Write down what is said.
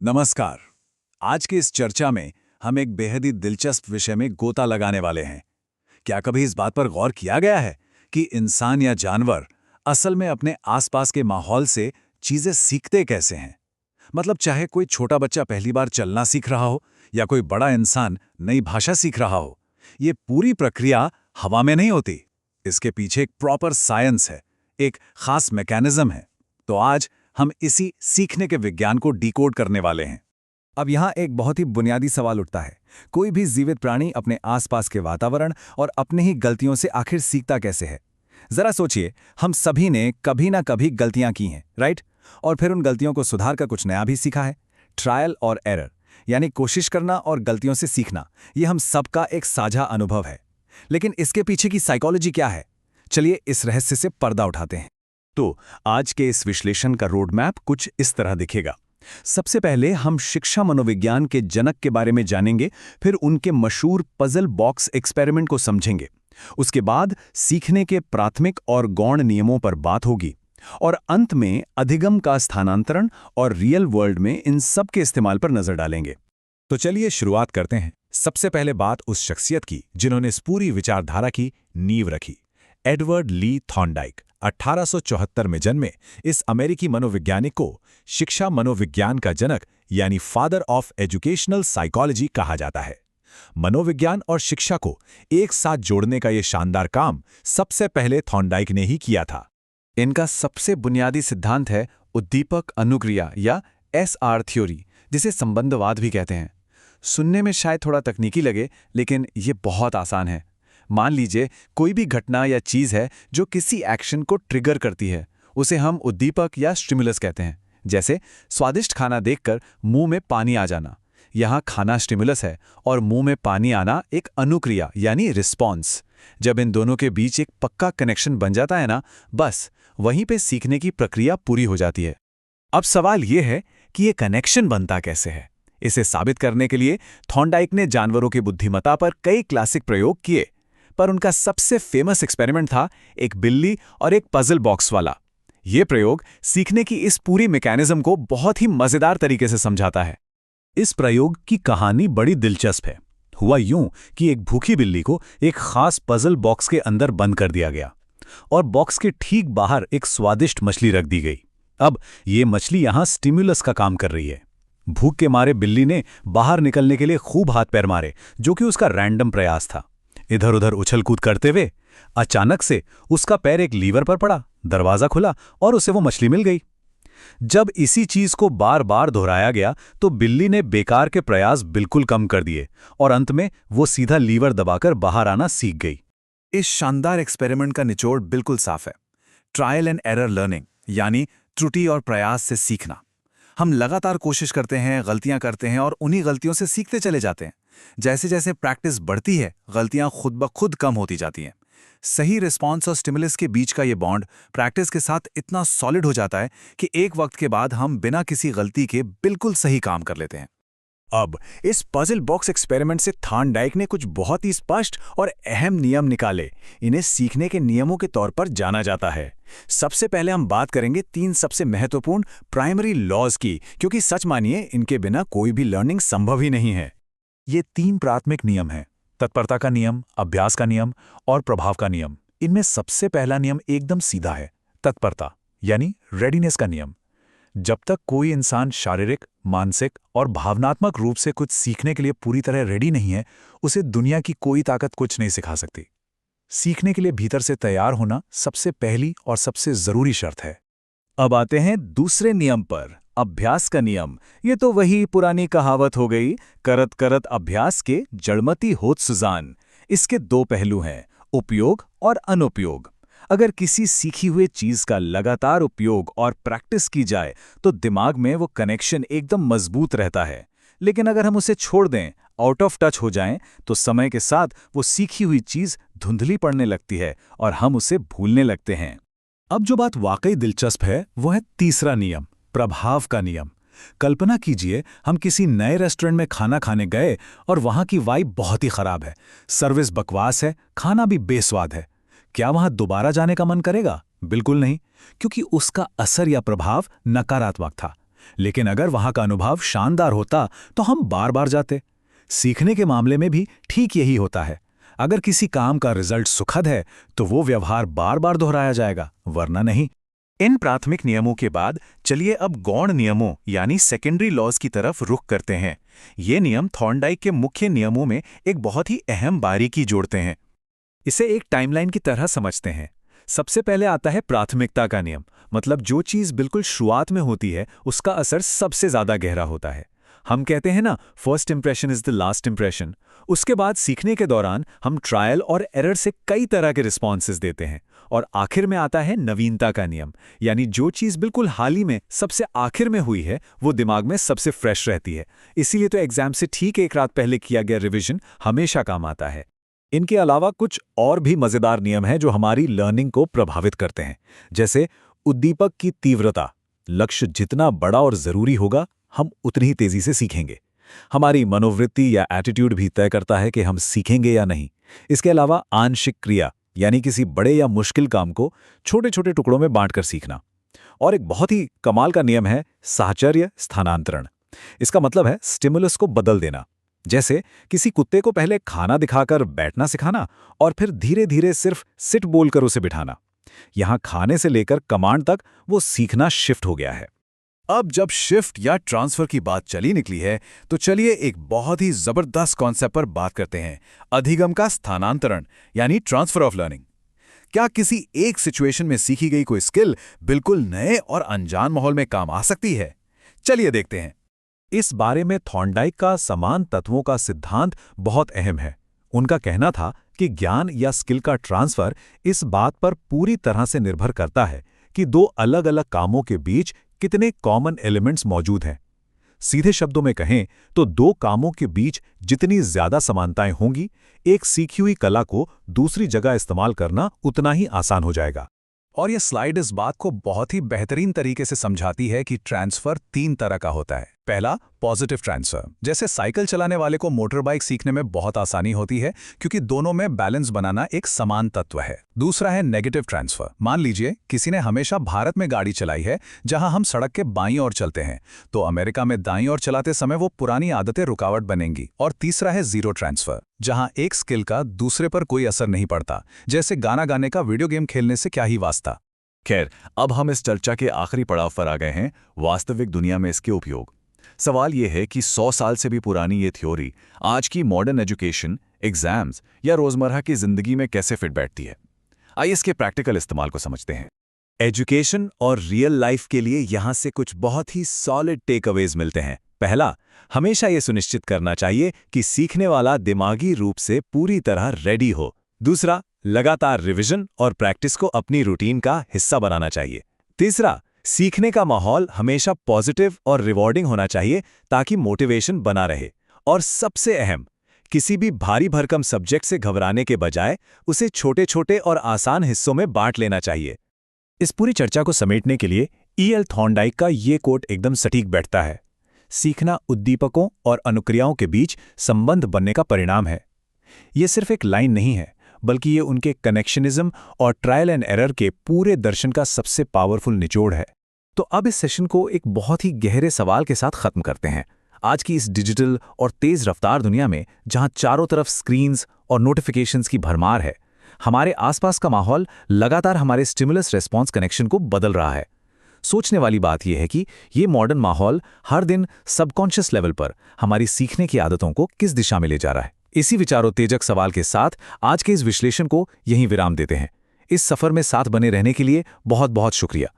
नमस्कार। आज की इस चर्चा में हम एक बेहद ही दिलचस्प विषय में गोता लगाने वाले हैं। क्या कभी इस बात पर गौर किया गया है कि इंसान या जानवर असल में अपने आसपास के माहौल से चीजें सीखते कैसे हैं? मतलब चाहे कोई छोटा बच्चा पहली बार चलना सीख रहा हो या कोई बड़ा इंसान नई भाषा सीख रहा हो, ये पूरी प्रक्रिया हवा में नहीं होती। इसके पीछे एक प्रॉपर साइंस है, एक खास मैकेनिज्म है। तो आज हम इसी सीखने के विज्ञान को डिकोड करने वाले हैं। अब यहाँ एक बहुत ही बुनियादी सवाल उठता है। कोई भी जीवित प्राणी अपने आसपास के वातावरण और अपने ही गलतियों से आखिर सीखता कैसे है? जरा सोचिए, हम सभी ने कभी ना कभी गलतियां की हैं, राइट? और फिर उन गलतियों को सुधार कर कुछ नया भी सीखा है। ट्रायल और एरर, यानी कोशिश करना और गलतियों से सीखना, ये हम सबका एक साझा अनुभव है। लेकिन इसके पीछे की साइकोलॉजी क्या है? चलिए इस रहस्य से पर्दा उठाते हैं। तो आज के इस विश्लेषण का रोड मैप कुछ इस तरह दिखेगा। सबसे पहले हम शिक्षा मनोविज्ञान के जनक के बारे में जानेंगे, फिर उनके मशहूर पजल बॉक्स एक्सपेरिमेंट को समझेंगे। उसके बाद सीखने के प्राथमिक और गौण नियमों पर बात होगी, और अंत में अधिगम का स्थानांतरण और रियल वर्ल्ड में इन सब के इस्तेमाल पर नजर डालेंगे। तो चलिए शुरुआत करते हैं। सबसे पहले बात उस शख्सियत की जिन्होंने इस पूरी विचारधारा की नींव रखी। एडवर्ड ली थॉर्नडाइक 1874 में जन्मे इस अमेरिकी मनोवैज्ञानिक को शिक्षा मनोविज्ञान का जनक यानी फादर ऑफ एजुकेशनल साइकोलॉजी कहा जाता है। मनोविज्ञान और शिक्षा को एक साथ जोड़ने का यह शानदार काम सबसे पहले थॉर्नडाइक ने ही किया था। इनका सबसे बुनियादी सिद्धांत है उद्दीपक अनुक्रिया या SR थ्योरी, जिसे संबंधवाद भी कहते हैं। सुनने में शायद थोड़ा तकनीकी लगे, लेकिन ये बहुत आसान है। मान लीजिए कोई भी घटना या चीज़ है जो किसी एक्शन को ट्रिगर करती है, उसे हम उद्दीपक या स्टिमुलस कहते हैं। जैसे स्वादिष्ट खाना देखकर मुंह में पानी आ जाना। यहाँ खाना स्टिमुलस है और मुंह में पानी आना एक अनुक्रिया यानी रिस्पॉन्स। जब इन दोनों के बीच एक पक्का कनेक्शन बन जाता है ना, बस वहीं पे सीखने की प्रक्रिया पूरी हो जाती है। अब सवाल ये है कि ये कनेक्शन बनता कैसे है? इसे साबित करने के लिए थॉर्नडाइक ने जानवरों की बुद्धिमत्ता पर कई क्लासिक प्रयोग किए, पर उनका सबसे फेमस एक्सपेरिमेंट था एक बिल्ली और एक पजल बॉक्स वाला। यह प्रयोग सीखने की इस पूरी मैकेनिज्म को बहुत ही मजेदार तरीके से समझाता है। इस प्रयोग की कहानी बड़ी दिलचस्प है। हुआ यूं कि एक भूखी बिल्ली को एक खास पजल बॉक्स के अंदर बंद कर दिया गया और बॉक्स के ठीक बाहर एक स्वादिष्ट मछली रख दी गई। अब ये मछली यहां स्टिमुलस का काम कर रही है। भूख के मारे बिल्ली ने बाहर निकलने के लिए खूब हाथ पैर मारे, जो कि उसका रैंडम प्रयास था। इधर उधर उछल कूद करते हुए अचानक से उसका पैर एक लीवर पर पड़ा, दरवाजा खुला और उसे वो मछली मिल गई। जब इसी चीज को बार बार दोहराया गया तो बिल्ली ने बेकार के प्रयास बिल्कुल कम कर दिए और अंत में वो सीधा लीवर दबाकर बाहर आना सीख गई। इस शानदार एक्सपेरिमेंट का निचोड़ बिल्कुल साफ है। ट्रायल एंड एरर लर्निंग, यानी त्रुटि और प्रयास से सीखना। हम लगातार कोशिश करते हैं, गलतियां करते हैं और उन्हीं गलतियों से सीखते चले जाते हैं। जैसे जैसे प्रैक्टिस बढ़ती है, गलतियां खुद ब खुद कम होती जाती हैं। सही रिस्पॉन्स और स्टिमुलस के बीच का ये बॉन्ड प्रैक्टिस के साथ इतना सॉलिड हो जाता है कि एक वक्त के बाद हम बिना किसी गलती के बिल्कुल सही काम कर लेते हैं। अब इस पजल बॉक्स एक्सपेरिमेंट से थॉर्नडाइक ने कुछ बहुत ही स्पष्ट और अहम नियम निकाले। इन्हें सीखने के नियमों के तौर पर जाना जाता है। सबसे पहले हम बात करेंगे 3 सबसे महत्वपूर्ण प्राइमरी लॉज की, क्योंकि सच मानिए इनके बिना कोई भी लर्निंग संभव ही नहीं है। ये 3 प्राथमिक नियम हैं: तत्परता का नियम, अभ्यास का नियम और प्रभाव का नियम। इनमें सबसे पहला नियम एकदम सीधा है, तत्परता यानी रेडीनेस का नियम। जब तक कोई इंसान शारीरिक, मानसिक और भावनात्मक रूप से कुछ सीखने के लिए पूरी तरह रेडी नहीं है, उसे दुनिया की कोई ताकत कुछ नहीं सिखा सकती। सीखने के लिए भीतर से तैयार होना सबसे पहली और सबसे जरूरी शर्त है। अब आते हैं दूसरे नियम पर, अभ्यास का नियम। ये तो वही पुरानी कहावत हो गई, करत करत अभ्यास के जड़मती होत सुजान। इसके 2 पहलू हैं, उपयोग और अनुपयोग। अगर किसी सीखी हुई चीज का लगातार उपयोग और प्रैक्टिस की जाए तो दिमाग में वो कनेक्शन एकदम मजबूत रहता है। लेकिन अगर हम उसे छोड़ दें, आउट ऑफ टच हो जाएं, तो समय के साथ वो सीखी हुई चीज धुंधली पड़ने लगती है और हम उसे भूलने लगते हैं। अब जो बात वाकई दिलचस्प है वो है तीसरा नियम, प्रभाव का नियम। कल्पना कीजिए हम किसी नए रेस्टोरेंट में खाना खाने गए और वहां की वाइब बहुत ही खराब है, सर्विस बकवास है, खाना भी बेस्वाद है। क्या वहां दोबारा जाने का मन करेगा? बिल्कुल नहीं, क्योंकि उसका असर या प्रभाव नकारात्मक था। लेकिन अगर वहां का अनुभव शानदार होता तो हम बार बार जाते। सीखने के मामले में भी ठीक यही होता है। अगर किसी काम का रिजल्ट सुखद है तो वो व्यवहार बार बार दोहराया जाएगा, वरना नहीं। इन प्राथमिक नियमों के बाद चलिए अब गौण नियमों यानी सेकेंडरी लॉज की तरफ रुख करते हैं। ये नियम थॉर्नडाइक के मुख्य नियमों में एक बहुत ही अहम बारीकी जोड़ते हैं। इसे एक टाइमलाइन की तरह समझते हैं। सबसे पहले आता है प्राथमिकता का नियम, मतलब जो चीज़ बिल्कुल शुरुआत में होती है उसका असर सबसे ज़्यादा गहरा होता है। हम कहते हैं ना, first impression is the last impression. उसके बाद सीखने के दौरान हम ट्रायल और एरर से कई तरह के रिस्पॉन्सेज देते हैं, और आखिर में आता है नवीनता का नियम, यानी जो चीज़ बिल्कुल हाल ही में सबसे आखिर में हुई है वो दिमाग में सबसे फ्रेश रहती है। इसीलिए तो एग्जाम से ठीक एक रात पहले किया गया रिविजन हमेशा काम आता है। इनके अलावा कुछ और भी मज़ेदार नियम हैं जो हमारी लर्निंग को प्रभावित करते हैं, जैसे उद्दीपक की तीव्रता। लक्ष्य जितना बड़ा और ज़रूरी होगा, हम उतनी ही तेज़ी से सीखेंगे। हमारी मनोवृत्ति या एटीट्यूड भी तय करता है कि हम सीखेंगे या नहीं। इसके अलावा आंशिक क्रिया, यानी किसी बड़े या मुश्किल काम को छोटे छोटे टुकड़ों में बांटकर सीखना। और एक बहुत ही कमाल का नियम है साहचर्य स्थानांतरण। इसका मतलब है स्टिमुलस को बदल देना। जैसे किसी कुत्ते को पहले खाना दिखाकर बैठना सिखाना और फिर धीरे धीरे सिर्फ सिट बोलकर उसे बिठाना। यहां खाने से लेकर कमांड तक वो सीखना शिफ्ट हो गया है। अब जब शिफ्ट या ट्रांसफर की बात चली निकली है तो चलिए एक बहुत ही जबरदस्त कॉन्सेप्ट पर बात करते हैं, अधिगम का स्थानांतरण यानी ट्रांसफर ऑफ लर्निंग। क्या किसी एक सिचुएशन में सीखी गई कोई स्किल बिल्कुल नए और अनजान माहौल में काम आ सकती है? चलिए देखते हैं। इस बारे में थॉर्नडाइक का समान तत्वों का सिद्धांत बहुत अहम है। उनका कहना था कि ज्ञान या स्किल का ट्रांसफर इस बात पर पूरी तरह से निर्भर करता है कि दो अलग अलग कामों के बीच कितने कॉमन एलिमेंट्स मौजूद हैं। सीधे शब्दों में कहें तो दो कामों के बीच जितनी ज्यादा समानताएं होंगी, एक सीखी हुई कला को दूसरी जगह इस्तेमाल करना उतना ही आसान हो जाएगा। और यह स्लाइड इस बात को बहुत ही बेहतरीन तरीके से समझाती है कि ट्रांसफर 3 तरह का होता है। पहला, पॉजिटिव ट्रांसफर। जैसे साइकिल चलाने वाले को मोटर बाइक सीखने में बहुत आसानी होती है क्योंकि दोनों में बैलेंस बनाना एक समान तत्व है। दूसरा है नेगेटिव ट्रांसफर। मान लीजिए किसी ने हमेशा भारत में गाड़ी चलाई है जहां हम सड़क के बाईं ओर चलते हैं, तो अमेरिका में दाईं ओर चलाते समय वो पुरानी आदतें रुकावट बनेंगी। और तीसरा है जीरो ट्रांसफर, जहां एक स्किल का दूसरे पर कोई असर नहीं पड़ता, जैसे गाना गाने का वीडियो गेम खेलने से क्या ही वास्ता। खैर, अब हम इस चर्चा के आखिरी पड़ाव पर आ गए हैं, वास्तविक दुनिया में इसके उपयोग। सवाल यह है कि 100 साल से भी पुरानी ये थ्योरी आज की मॉडर्न एजुकेशन, एग्जाम्स या रोजमर्रा की जिंदगी में कैसे फिट बैठती है। आइए इसके प्रैक्टिकल इस्तेमाल को समझते हैं। एजुकेशन और रियल लाइफ के लिए यहां से कुछ बहुत ही सॉलिड टेकअवेज मिलते हैं। पहला, हमेशा यह सुनिश्चित करना चाहिए कि सीखने वाला दिमागी रूप से पूरी तरह रेडी हो। दूसरा, लगातार रिवीजन और प्रैक्टिस को अपनी रूटीन का हिस्सा बनाना चाहिए। तीसरा, सीखने का माहौल हमेशा पॉजिटिव और रिवॉर्डिंग होना चाहिए ताकि मोटिवेशन बना रहे। और सबसे अहम, किसी भी भारी भरकम सब्जेक्ट से घबराने के बजाय उसे छोटे छोटे और आसान हिस्सों में बांट लेना चाहिए। इस पूरी चर्चा को समेटने के लिए E.L. थॉर्नडाइक का ये कोट एकदम सटीक बैठता है। सीखना उद्दीपकों और अनुक्रियाओं के बीच संबंध बनने का परिणाम है। ये सिर्फ एक लाइन नहीं है, बल्कि ये उनके कनेक्शनिज्म और ट्रायल एंड एरर के पूरे दर्शन का सबसे पावरफुल निचोड़ है। तो अब इस सेशन को एक बहुत ही गहरे सवाल के साथ खत्म करते हैं। आज की इस डिजिटल और तेज रफ्तार दुनिया में, जहां चारों तरफ स्क्रीन्स और नोटिफिकेशंस की भरमार है, हमारे आसपास का माहौल लगातार हमारे स्टिमुलस रेस्पॉन्स कनेक्शन को बदल रहा है। सोचने वाली बात यह है कि ये मॉडर्न माहौल हर दिन सबकॉन्शियस लेवल पर हमारी सीखने की आदतों को किस दिशा में ले जा रहा है। इसी विचारोत्तेजक सवाल के साथ आज के इस विश्लेषण को यहीं विराम देते हैं। इस सफर में साथ बने रहने के लिए बहुत बहुत शुक्रिया।